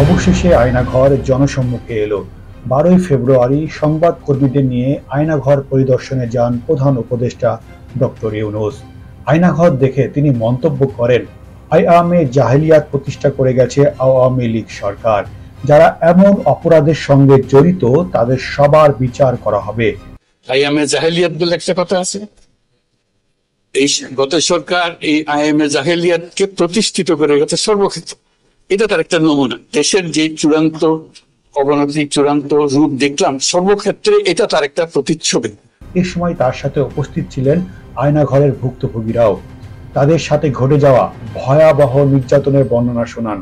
অবশেষে আয়নাঘর জনসম্মুখে এলো। 12ই ফেব্রুয়ারি সংবাদকর্মীদের নিয়ে আয়নাঘর পরিদর্শনে যান প্রধান উপদেষ্টা ডক্টর ইউনূস। আয়নাঘর দেখে তিনি মন্তব্য করেন, আইয়ামে জাহেলিয়াত প্রতিষ্ঠা করে গেছে আওয়ামী লীগ সরকার। যারা এমন অপরাধের সঙ্গে জড়িত তাদের সবার বিচার করা হবে। আইয়ামে জাহেলিয়াত বলে একটা কথা আছে। এই গত সরকার এই আইয়ামে জাহেলিয়াতকে প্রতিষ্ঠিত করে গেছে সর্বক্ষেত্রে। এটা তার একটা নমুনা। দেশের যে চূড়ান্ত অবনতি, চূড়ান্ত রূপ দেখলাম সর্বক্ষেত্রে, এটা তার একটা প্রতিচ্ছবি। এ সময় তার সাথে উপস্থিত ছিলেন আয়নাঘরের ভুক্তভোগীরাও। তাদের সাথে ঘটে যাওয়া ভয়াবহ নির্যাতনের বর্ণনা শোনান।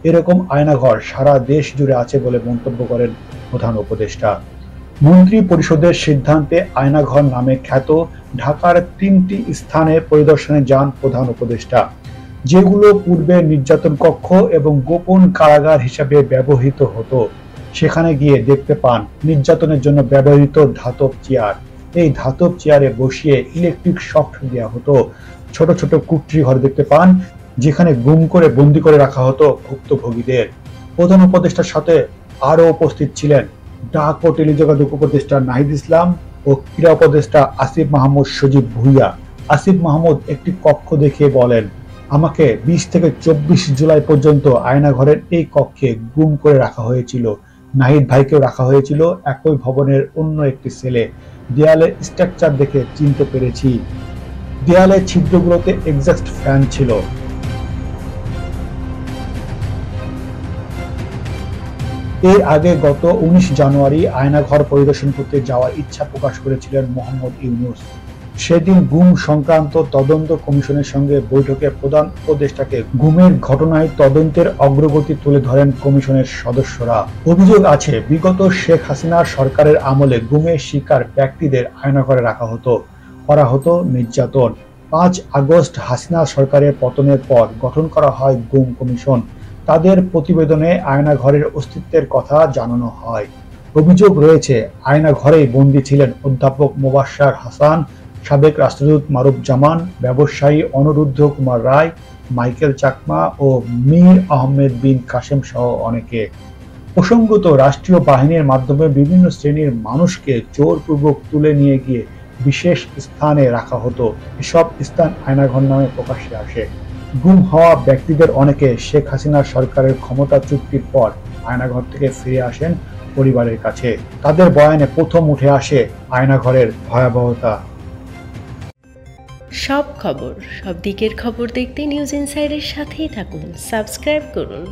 এরকম আয়নাঘর সারা দেশ জুড়ে আছে বলে মন্তব্য করেন প্রধান উপদেষ্টা। মন্ত্রী পরিষদের সিদ্ধান্তে আয়নাঘর নামে খ্যাত ঢাকার 3টি স্থানে পরিদর্শনে যান প্রধান উপদেষ্টা, যেগুলো পূর্বে নির্যাতন কক্ষ এবং গোপন কারাগার হিসেবে ব্যবহৃত হতো। সেখানে গিয়ে দেখতে পান নির্যাতনের জন্য ব্যবহৃত ধাতব চেয়ার। এই ধাতব চেয়ারে বসিয়ে ইলেকট্রিক শক দেওয়া হতো। ছোট ছোট কুঠরি ঘর দেখতে পান, যেখানে গুম করে বন্দী করে রাখা হতো ভুক্তভোগীদের। প্রধান উপদেষ্টার সাথে আরো উপস্থিত ছিলেন ডাক ও টেলিযোগাযোগ উপদেষ্টা নাহিদ ইসলাম ও ক্রীড়া উপদেষ্টা আসিফ মাহমুদ সজীব ভুইয়া। আসিফ মাহমুদ একটি কক্ষ দেখিয়ে বলেন, আমাকে 20 থেকে 24 জুলাই পর্যন্ত আয়নাঘরের এই কক্ষে গুম করে রাখা হয়েছিল। নাহিদ ভাইকেও রাখা হয়েছিল একই ভবনের অন্য একটি সেলে। দেয়ালের স্ট্রাকচার দেখে চিনতে পেরেছি। দেয়ালের ছিদ্রগুলোতে এক্সস্ট ফ্যান ছিল। এর আগে গত 19 জানুয়ারি আয়নাঘর পরিদর্শন করতে যাওয়ার ইচ্ছা প্রকাশ করেছিলেন মোহাম্মদ ইউনূস। সেদিন গুম সংক্রান্ত তদন্ত কমিশনের সঙ্গে বৈঠকে প্রধান উপদেষ্টাকে গুমের ঘটনায় তদন্তের অগ্রগতি তুলে ধরেন কমিশনের সদস্যরা। অভিযোগ আছে, বিগত শেখ হাসিনার সরকারের আমলে গুমের শিকার ব্যক্তিদের আয়নাঘরে রাখা হতো, করা হতো নির্যাতন। 5 আগস্ট হাসিনা সরকারের পতনের পর গঠন করা হয় গুম কমিশন। তাদের প্রতিবেদনে আয়নাঘরের অস্তিত্বের কথা জানানো হয়। অভিযোগ রয়েছে, আয়নাঘরেই বন্দী ছিলেন অধ্যাপক মোবাশ্বের হাসান, সাবেক রাষ্ট্রদূত মারুফ জামান, ব্যবসায়ী অনুরুদ্ধ কুমার রায়, মাইকেল চাকমা ও মীর আহমেদ বিন কাসেম সহ অনেকে। প্রসঙ্গত, রাষ্ট্রীয় বাহিনীর মাধ্যমে বিভিন্ন শ্রেণীর মানুষকে জোরপূর্বক তুলে নিয়ে গিয়ে বিশেষ স্থানে রাখা হতো। এসব স্থান আয়নাঘর নামে প্রকাশ্যে আসে। গুম হওয়া ব্যক্তিদের অনেকে শেখ হাসিনা সরকারের ক্ষমতা চুক্তির পর আয়নাঘর থেকে ফিরে আসেন পরিবারের কাছে। তাদের বয়ানে প্রথম উঠে আসে আয়নাঘরের ভয়াবহতা। সব খবর, সব দিকের খবর দেখতে নিউজ ইনসাইডের সাথেই থাকুন। সাবস্ক্রাইব করুন।